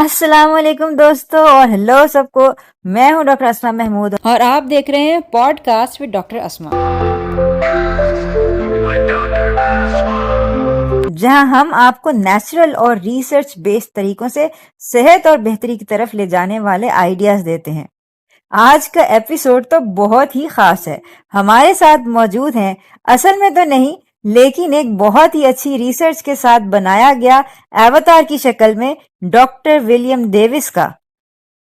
अस्सलाम वालेकुम दोस्तों और हेलो सबको। मैं हूं डॉक्टर अस्मा महमूद और आप देख रहे हैं पॉडकास्ट विद डॉक्टर अस्मा, जहां हम आपको नेचुरल और रिसर्च बेस्ड तरीकों से सेहत और बेहतरी की तरफ ले जाने वाले आइडियाज देते हैं। आज का एपिसोड तो बहुत ही खास है। हमारे साथ मौजूद हैं, असल में तो नहीं लेकिन एक बहुत ही अच्छी रिसर्च के साथ बनाया गया एवतार की शक्ल में डॉक्टर विलियम डेविस का,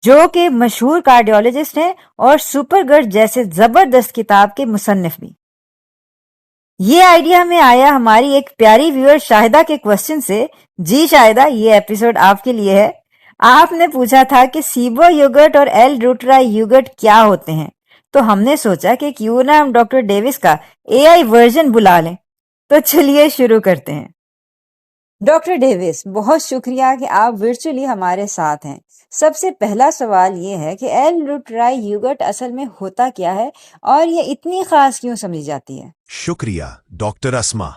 जो कि मशहूर कार्डियोलॉजिस्ट हैं और सुपरगर्ल जैसे जबरदस्त किताब के मुसन्निफ भी। ये आइडिया हमें आया हमारी एक प्यारी व्यूअर शाहिदा के क्वेश्चन से। जी शाहिदा, ये एपिसोड आपके लिए है। आपने पूछा था कि सीबो योगर्ट और एल रूटराई योगर्ट क्या होते हैं, तो हमने सोचा कि क्यों ना हम डॉक्टर डेविस का एआई वर्जन बुला लें। तो चलिए शुरू करते हैं। डॉक्टर डेविस, बहुत शुक्रिया कि आप वर्चुअली हमारे साथ हैं। सबसे पहला सवाल ये है कि एल रूटराई योगर्ट असल में होता क्या है और ये इतनी खास क्यों समझी जाती है? शुक्रिया डॉक्टर अस्मा।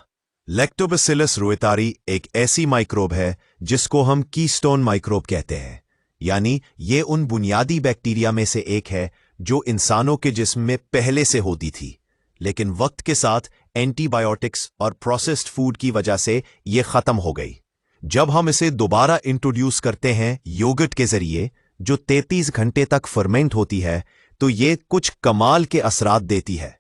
लैक्टोबैसिलस रोएतारी एक ऐसी माइक्रोब है जिसको हम कीस्टोन माइक्रोब कहते हैं। यानी ये उन बुनियादी बैक्टीरिया में से एक है जो इंसानों के जिस्म में पहले से होती थी, लेकिन वक्त के साथ एंटीबायोटिक्स और प्रोसेस्ड फूड की वजह से ये खत्म हो गई। जब हम इसे दोबारा इंट्रोड्यूस करते हैं योगर्ट के जरिए, जो 33 घंटे तक फर्मेंट होती है, तो ये कुछ कमाल के असरात देती है।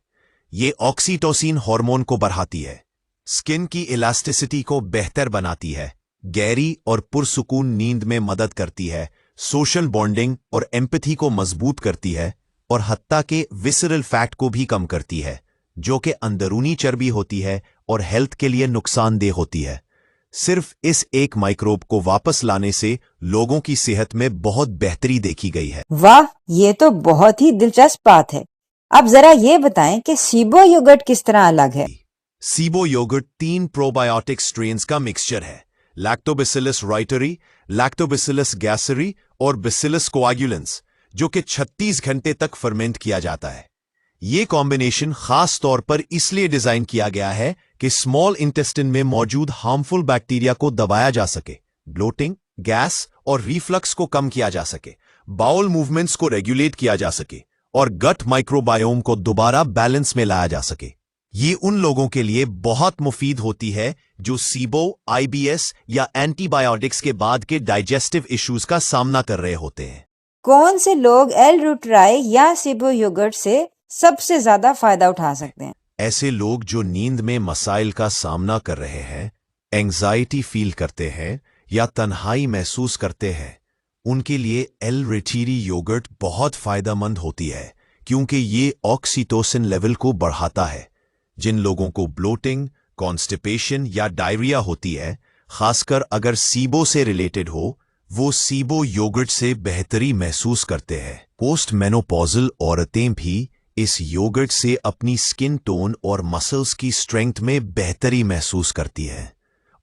ये ऑक्सीटोसिन हार्मोन को बढ़ाती है, स्किन की इलास्टिसिटी को बेहतर बनाती है, गहरी और पुरसुकून नींद में मदद करती है, सोशल बॉन्डिंग और एम्पैथी को मजबूत करती है, और हत्ता के विसरल फैट को भी कम करती है, जो कि अंदरूनी चर्बी होती है और हेल्थ के लिए नुकसानदेह होती है। सिर्फ इस एक माइक्रोब को वापस लाने से लोगों की सेहत में बहुत बेहतरी देखी गई है। वाह, ये तो बहुत ही दिलचस्प बात है। अब जरा ये बताएं कि सीबो योगर्ट किस तरह अलग है? सीबो योगर्ट 3 प्रोबायोटिक स्ट्रेन्स का मिक्सचर है: लैक्टोबैसिलस राइटरी, लैक्टोबैसिलस गैसरी और बैसिलस कोआगुलेंस, जो कि 36 घंटे तक फर्मेंट किया जाता है। ये कॉम्बिनेशन खास तौर पर इसलिए डिजाइन किया गया है कि स्मॉल इंटेस्टिन में मौजूद हार्मफुल बैक्टीरिया को दबाया जा सके, ब्लोटिंग, गैस और रिफ्लक्स को कम किया जा सके, बाउल मूवमेंट्स को रेगुलेट किया जा सके और गट माइक्रोबायोम को दोबारा बैलेंस में लाया जा सके। ये उन लोगों के लिए बहुत मुफीद होती है जो सीबो, आईबीएस या एंटीबायोटिक्स के बाद के डाइजेस्टिव इश्यूज का सामना कर रहे होते हैं। कौन से लोग एल रूटराई या सीबो योगर्ट से सबसे ज्यादा फायदा उठा सकते हैं? ऐसे लोग जो नींद में मसाइल का सामना कर रहे हैं, एंग्जाइटी फील करते हैं या तन्हाई महसूस करते हैं, उनके लिए एल रूटराई योगर्ट बहुत फायदेमंद होती है, क्योंकि ये ऑक्सीटोसिन लेवल को बढ़ाता है। जिन लोगों को ब्लोटिंग, कॉन्स्टिपेशन या डायरिया होती है, खासकर अगर सीबो से रिलेटेड हो, वो सीबो योगर्ट से बेहतरी महसूस करते हैं। पोस्ट मेनोपॉजल औरतें भी इस योगर्ट से अपनी स्किन टोन और मसल्स की स्ट्रेंथ में बेहतरी महसूस करती है।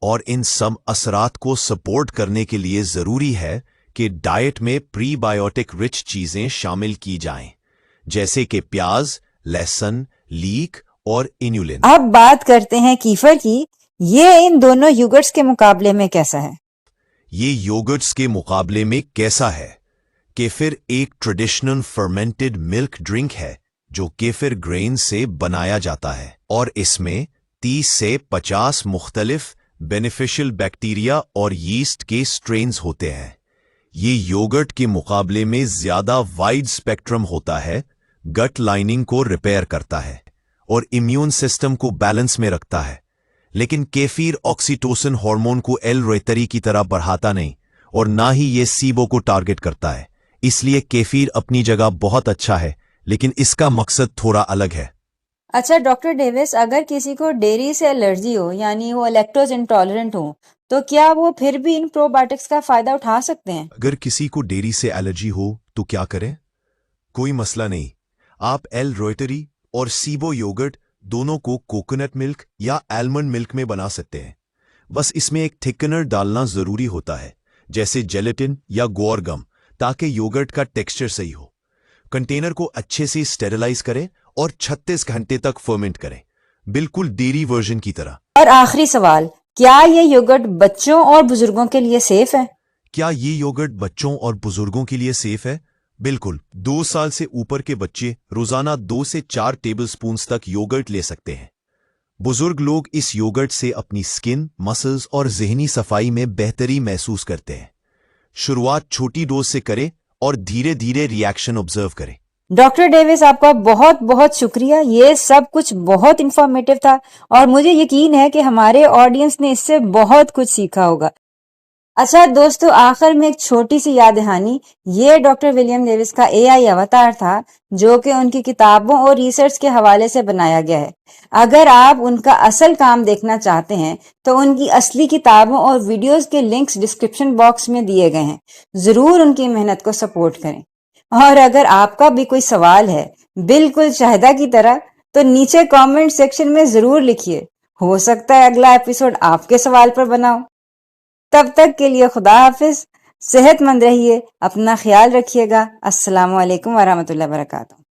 और इन सब असरात को सपोर्ट करने के लिए जरूरी है कि डाइट में प्रीबायोटिक रिच चीजें शामिल की जाएं, जैसे कि प्याज, लहसुन, लीक और इन्युलिन। अब बात करते हैं कीफर की। ये इन दोनों योगर्ट्स के मुकाबले में कैसा है? ये योगर्ट्स के मुकाबले में कैसा है? केफिर एक ट्रेडिशनल फर्मेंटेड मिल्क ड्रिंक है जो केफिर ग्रेन से बनाया जाता है, और इसमें 30 से 50 मुख्तलिफ बेनिफिशियल बैक्टीरिया और यीस्ट के स्ट्रेन्स होते हैं। ये योगर्ट के मुकाबले में ज्यादा वाइड स्पेक्ट्रम होता है, गट लाइनिंग को रिपेयर करता है और इम्यून सिस्टम को बैलेंस में रखता है। लेकिन केफीर ऑक्सीटोसिन हार्मोन को एल रूटराई की तरह बढ़ाता नहीं, और ना ही ये सीबो को टारगेट करता है। इसलिए केफीर अपनी जगह बहुत अच्छा है, लेकिन इसका मकसद थोड़ा अलग है। अच्छा डॉक्टर डेविस, अगर किसी को डेयरी से एलर्जी हो, यानी वो लैक्टोज इंटॉलरेंट हो, तो क्या वो फिर भी इन प्रोबायोटिक्स का फायदा उठा सकते हैं? अगर किसी को डेयरी से एलर्जी हो तो क्या करें? कोई मसला नहीं। आप एल रूटराई और सीबो योगर्ट दोनों को कोकोनट मिल्क या आलमंड मिल्क में बना सकते हैं। बस इसमें एक थिकनर डालना जरूरी होता है, जैसे जेलेटिन या गुआर गम, ताकि योगर्ट का टेक्सचर सही हो। कंटेनर को अच्छे से स्टेरिलाइज करें और 36 घंटे तक फर्मेंट करें, बिल्कुल डेयरी वर्जन की तरह। और आखिरी सवाल, क्या ये योगर्ट बच्चों और बुजुर्गों के लिए सेफ है? क्या ये योगर्ट बच्चों और बुजुर्गों के लिए सेफ है? बिल्कुल। 2 साल से ऊपर के बच्चे रोजाना 2 से 4 टेबलस्पून्स तक योगर्ट ले सकते हैं। बुजुर्ग लोग इस योगर्ट से अपनी स्किन, मसल्स और ज़हनी सफाई में बेहतरी महसूस करते हैं। शुरुआत छोटी डोज से करें और धीरे धीरे रिएक्शन ऑब्जर्व करें। डॉक्टर डेविस, आपका बहुत बहुत शुक्रिया। ये सब कुछ बहुत इंफॉर्मेटिव था और मुझे यकीन है कि हमारे ऑडियंस ने इससे बहुत कुछ सीखा होगा। अच्छा दोस्तों, आखिर में एक छोटी सी याद दहानी। ये डॉक्टर विलियम डेविस का एआई अवतार था जो कि उनकी किताबों और रिसर्च के हवाले से बनाया गया है। अगर आप उनका असल काम देखना चाहते हैं तो उनकी असली किताबों और वीडियोस के लिंक्स डिस्क्रिप्शन बॉक्स में दिए गए हैं। जरूर उनकी मेहनत को सपोर्ट करें। और अगर आपका भी कोई सवाल है बिल्कुल शाहिदा की तरह, तो नीचे कमेंट सेक्शन में जरूर लिखिए। हो सकता है अगला एपिसोड आपके सवाल पर बना हो। तब तक के लिए खुदा हाफिज, सेहतमंद रहिए, अपना ख्याल रखिएगा। अस्सलाम वालेकुम वरहमतुल्लाहि वबरकातुहू।